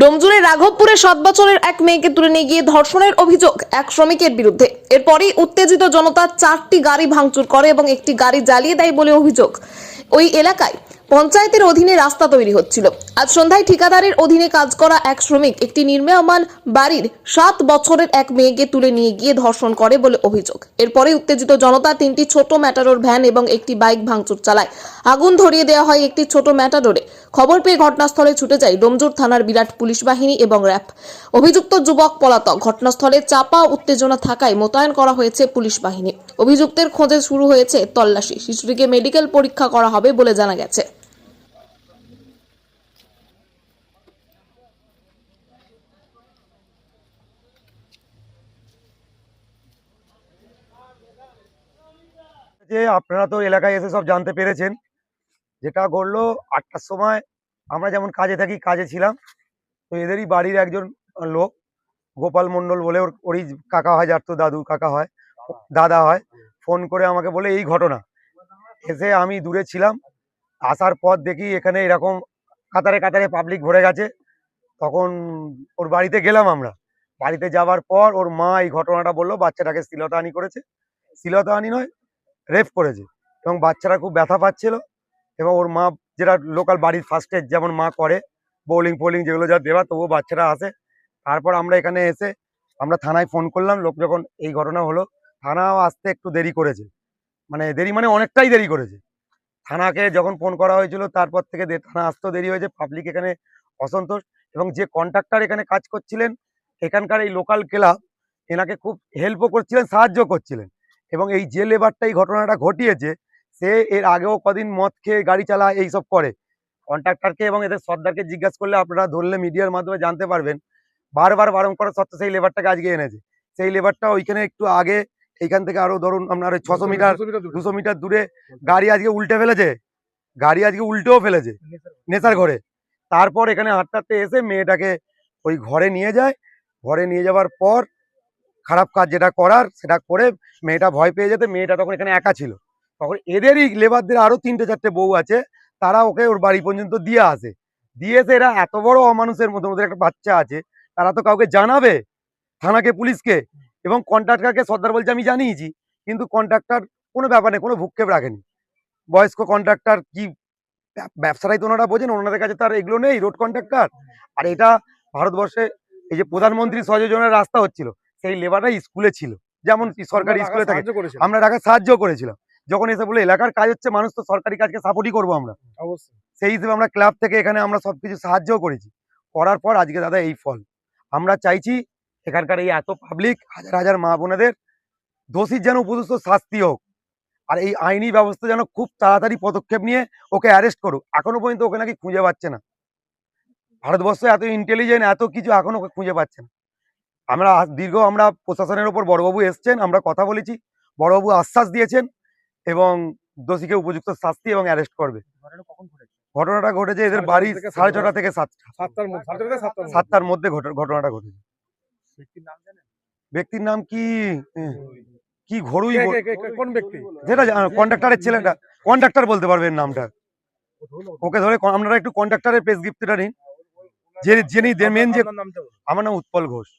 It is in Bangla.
ডোমজুড়ে রাঘবপুরে 7 বছরের এক মেয়েকে তুলে নিয়ে গিয়ে ধর্ষণের অভিযোগ এক শ্রমিকের বিরুদ্ধে। এরপরই উত্তেজিত জনতা 4টি গাড়ি ভাঙচুর করে এবং একটি গাড়ি জ্বালিয়ে দেয় বলে অভিযোগ। ওই এলাকায় পঞ্চায়েতের অধীনে রাস্তা তৈরি হচ্ছিল। আজ সন্ধ্যায় ঠিকাদারের অধীনে কাজ করা এক শ্রমিক একটি নির্মীয়মান বাড়ির 7 বছরের এক মেয়েকে তুলে নিয়ে গিয়ে ধর্ষণ করে বলে অভিযোগ। এরপরে উত্তেজিত জনতা 3টি ছোট ম্যাটাডোর ভ্যান এবং একটি বাইক ভাঙচুর চালায়। আগুন ধরিয়ে দেওয়া হয় একটি ছোট ম্যাটাডোরে। খবর পেয়ে ঘটনাস্থলে ছুটে যায় ডোমজুর থানার বিরাট পুলিশ বাহিনী এবং র্যাব। অভিযুক্ত যুবক পলাতক। ঘটনাস্থলে চাপা উত্তেজনা থাকায় মোতায়েন করা হয়েছে পুলিশ বাহিনী। অভিযুক্তের খোঁজে শুরু হয়েছে তল্লাশি। শিশুটিকে মেডিকেল পরীক্ষা করা হবে বলে জানা গেছে। যে আপনারা তো এলাকায় এসে সব জানতে পেরেছেন। যেটা ঘটলো 8টার সময়, আমরা যেমন কাজে থাকি, কাজে ছিলাম, তো এদেরই বাড়ির একজন লোক গোপাল মণ্ডল বলে, ওরই কাকা হয়, যার তো দাদু কাকা হয়, দাদা হয়, ফোন করে আমাকে বলে এই ঘটনা। এসে আমি দূরে ছিলাম, আসার পর দেখি এখানে এরকম কাতারে কাতারে পাবলিক ভরে গেছে। তখন ওর বাড়িতে গেলাম আমরা। বাড়িতে যাওয়ার পর ওর মা এই ঘটনাটা বললো, বাচ্চাটাকে শ্লীলতাহানি করেছে, শ্লীলতাহানি নয়, রেপ করেছে, এবং বাচ্চারা খুব ব্যথা পাচ্ছিল। এবং ওর মা, যেটা লোকাল বাড়ির ফার্স্ট এড যেমন মা করে, বোলিং ফোলিং যেগুলো যা দেওয়া, তবুও বাচ্চারা আসে। তারপর আমরা এখানে এসে আমরা থানায় ফোন করলাম। লোক যখন এই ঘটনা হলো, থানাও আসতে একটু দেরি করেছে, মানে দেরি মানে অনেকটাই দেরি করেছে। থানাকে যখন ফোন করা হয়েছিল তারপর থেকে থানা আসতেও দেরি হয়েছে। পাবলিক এখানে অসন্তোষ, এবং যে কন্ট্রাক্টর এখানে কাজ করছিলেন, এখানকার এই লোকাল ক্লাব, এনাকে খুব হেল্পও করছিলেন, সাহায্য করছিলেন। এবং এই যে লেবারটা এই ঘটনাটা ঘটিয়েছে, সে এর আগেও কদিন মদ খেয়ে গাড়ি চালায়, এইসব করে। কন্ট্রাক্টরকে এবং এদের সর্দারকে জিজ্ঞাসা করলে আপনারা ধরলে মিডিয়ার মাধ্যমে জানতে পারবেন, বারবার বারণ করা সত্ত্বেও সেই লেবারটাকে আজকে এনেছে। সেই লেবারটা ওইখানে একটু আগে, এইখান থেকে আরো ধরুন আপনার 200 মিটার দূরে গাড়ি আজকে উল্টে ফেলেছে, গাড়ি আজকে উল্টেও ফেলেছে নেশার ঘরে। তারপর এখানে হাঁটতে হাঁটতে এসে মেয়েটাকে ওই ঘরে নিয়ে যায়। ঘরে নিয়ে যাওয়ার পর খারাপ কাজ যেটা করার সেটা করে মেয়েটা ভয় পেয়ে যেতে, মেয়েটা তখন এখানে একা ছিল। তখন এদেরই লেবারদের আরো 3টে-4টে বউ আছে, তারা ওকে ওর বাড়ি পর্যন্ত দিয়ে আসে। দিয়ে এসে এরা এত বড় অমানুষের মধ্যে, ওদের একটা বাচ্চা আছে, তারা তো কাউকে জানাবে, থানাকে, পুলিশকে। এবং কন্ট্রাক্টরকে সর্দার বলছে আমি জানিয়েছি, কিন্তু কন্ট্রাক্টর কোনো ব্যাপার নেই, কোনো ভূক্ষেপ রাখেনি। বয়স্ক কন্ট্রাক্টর কি, ব্যবসাটাই তো ওনারা বোঝেন, ওনাদের কাছে তার এগুলো নেই, রোড কন্ট্রাক্টর। আর এটা ভারতবর্ষে এই যে প্রধানমন্ত্রী সহযোজনের রাস্তা হচ্ছিল, সেই লেবারটা স্কুলে ছিল, যেমন সরকারি স্কুলে থাকে, আমরা টাকা সাহায্য করেছিলাম। যখন এসে বলে এলাকার কাজ হচ্ছে, মানুষ তো সরকারি কাজকে সাপোর্টই করবো আমরা, সেই হিসেবে আমরা ক্লাব থেকে এখানে আমরা সবকিছু সাহায্য করেছি। করার পর আজকে দাদা এই ফল। আমরা চাইছি এখানকার এই এত পাবলিক, হাজার হাজার মা বোনেদের দোষীর যেন উপযুক্ত শাস্তি হোক। আর এই আইনি ব্যবস্থা যেন খুব তাড়াতাড়ি পদক্ষেপ নিয়ে ওকে অ্যারেস্ট করুক। এখনো পর্যন্ত ওকে নাকি খুঁজে পাচ্ছে না। ভারতবর্ষ এত ইন্টেলিজেন্ট, এত কিছু, এখনো ওকে খুঁজে পাচ্ছে না। আমরা প্রশাসনের ওপর, বড়বাবু এসছেন, আমরা কথা বলেছি, বড়বাবু আশ্বাস দিয়েছেন, এবং দোষীকে উপযুক্ত শাস্তি এবং অ্যারেস্ট করবে। ঘটনাটা ঘটেছে এদের বাড়ি 6:30 থেকে 7টার মধ্যে ঘটনাটা ঘটেছে। ব্যক্তির নাম কি, কি ঘড়ুই, যেটা কন্ট্রাক্টরের ছেলেটা, কন্ট্রাক্টর বলতে পারবেন নামটা। ওকে ধরে আপনারা একটু কন্ট্রাক্টরের প্রেসক্রিপ্টটা নিন, যিনি মেন। যে আমার নাম উৎপল ঘোষ।